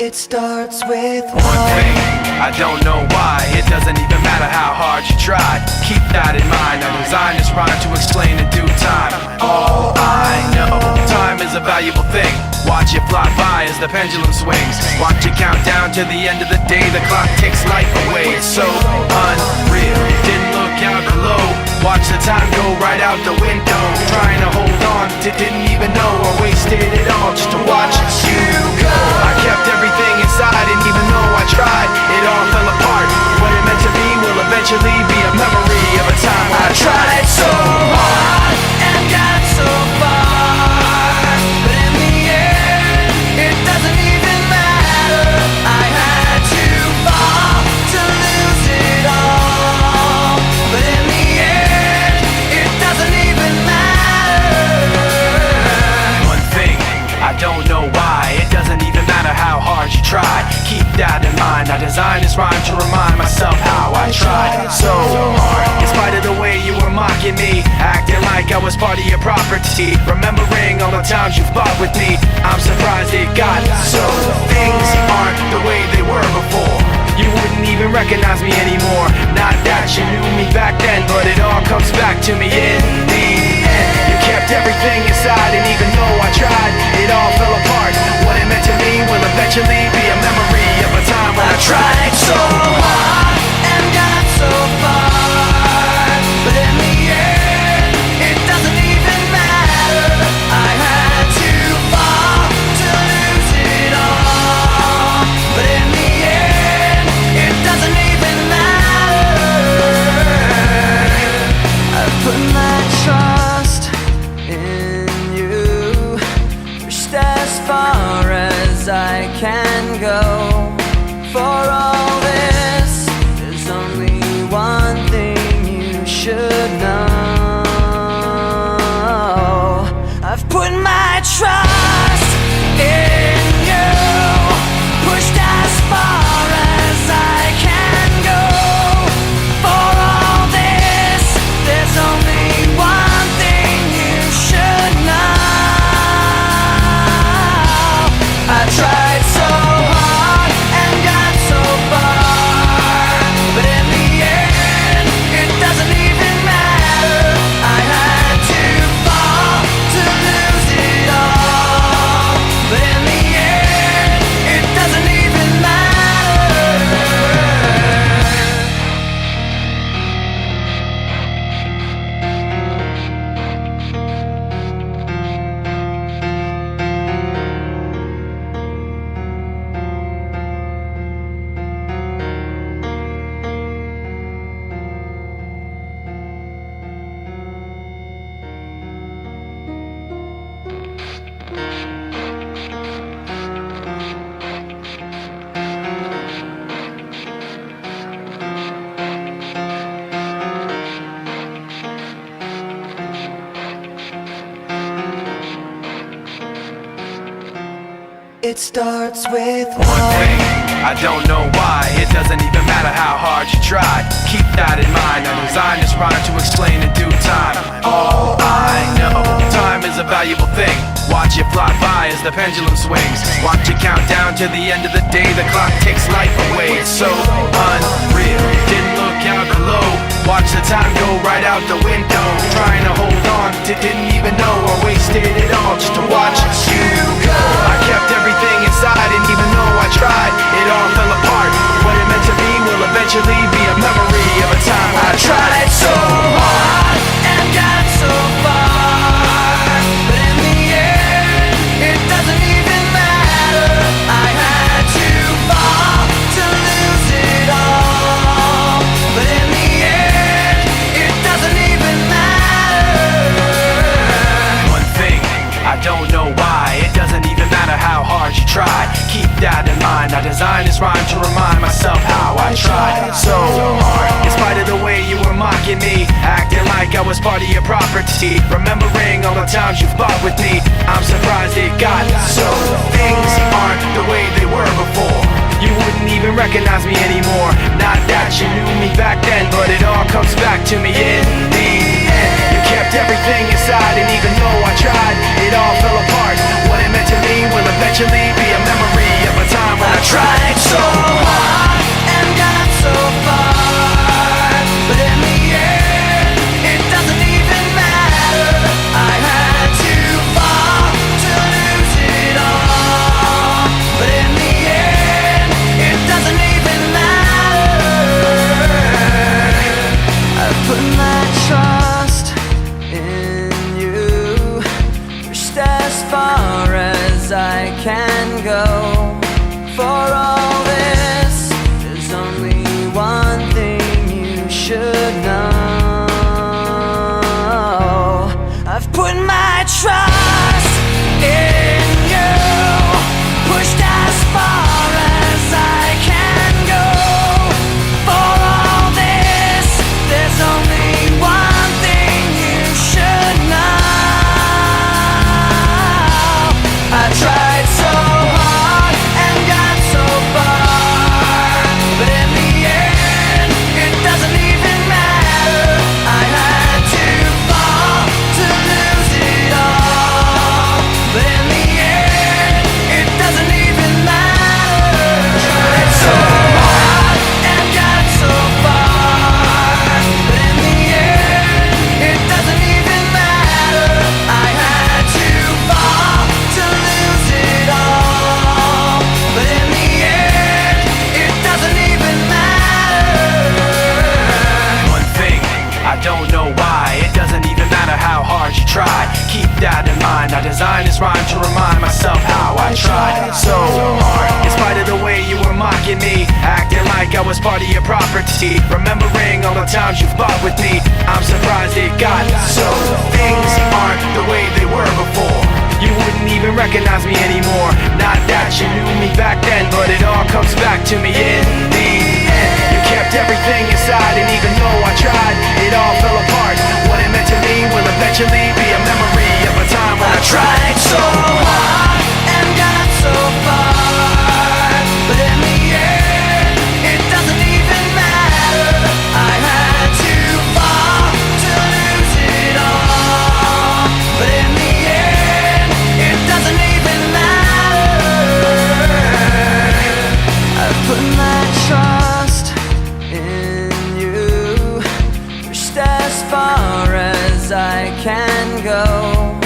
It starts with one thing, I don't know why. It doesn't even matter how hard you try. Keep that in mind, I designed this rhyme to explain in due time. All I know, time is a valuable thing. Watch it fly by as the pendulum swings. Watch it count down to the end of the day. The clock takes life away, it's so unreal. Didn't look out below, watch the time go right out the window. Trying to hold on to didn't even know I wasted it all just to watch you go. I kept everything inside and even though I tried, it all fell apart. What it meant to be will eventually be a memory of a time when I tried so hard and got so far, but in the end, it doesn't even matter. I had to fall to lose it all, but in the end, it doesn't even matter. One thing, I don't know why. It doesn't even matter how hard you try. Keep that in mind, I designed this rhyme to remind myself how I tried so hard. In spite of the way you were mocking me, acting like I was part of your property, remembering all the times you fought with me, I'm surprised it got so. Things aren't the way they were before. You wouldn't even recognize me anymore. Not that you knew me back then, but it all comes back to me in the end. You kept everything inside and even though I tried, it all fell apart. What it meant to me will eventually be a memory of a time when I tried so hard and got so far, but in the end, it doesn't even matter. I had to fall to lose it all, but in the end, it doesn't even matter. I put my trust in you, pushed as far as I can go. For all this, there's only one thing you should know. I've put my trust in you, pushed as far as I can go. For all this, there's only one thing you should know. I tried so hard and got so far, but in the end, it doesn't even matter. I had to fall to lose it all, but in the end, it doesn't even matter. It starts with one thing, I don't know why. It doesn't even matter how hard you try. Keep that in mind, I designed this rhyme to explain in due time. All I know, time is a valuable thing. Watch it fly by as the pendulum swings. Watch it count down to the end of the day. The clock takes life away, it's so unreal. Didn't look out below, watch the time go right out the window. Trying to hold on to didn't even know I wasted it all just to watch you go. I kept everything inside and even though I tried, it all fell apart. What it meant to be will eventually be a memory of a time when I tried so hard and got so far, but in the end, it doesn't even matter. I had to fall to lose it all, but in the end, it doesn't even matter. One thing, I don't know why. It doesn't even matter how hard you try. Keep that in mind, I designed this rhyme to remind myself how I tried so hard. In spite of the way you were mocking me, acting like I was part of your property, remembering all the times you fought with me, I'm surprised it got so. Things aren't the way they were before. You wouldn't even recognize me anymore. Not that you knew me back then, but it all comes back to me in the end. You kept everything inside and even though I tried, it all fell apart. What it meant to me will eventually be a memory of a time when I go. For all this, there's only one thing you should know. I've put my trust in you, pushed as far as I can go. For all this, there's only one thing you should know. I tried so hard and got so far, but in the end, it doesn't even matter. I had to fall to lose it all, but in the end, it doesn't even matter. Tried so hard and got so far, but in the end, it doesn't even matter. I had to fall to lose it all, but in the end, it doesn't even matter. One thing, I don't know why. It doesn't even matter how hard you try. Keep that in mind. I designed this rhyme to remind myself how I tried so hard. In spite of the way you were mocking me, acting like I was part of your property, remembering all the times you fought with me, I'm surprised it got so. Things aren't the way they were before. You wouldn't even recognize me anymore. Not that you knew me back then, but it all comes back to me in the end. You kept everything inside, and even though I tried, it all fell apart. What it meant to me will eventually be a memory of a time when I tried so hard and got so far, but in the end, it doesn't even matter. I had to fall to lose it all, but in the end, it doesn't even matter. I've put my trust in you, pushed as far as I can go.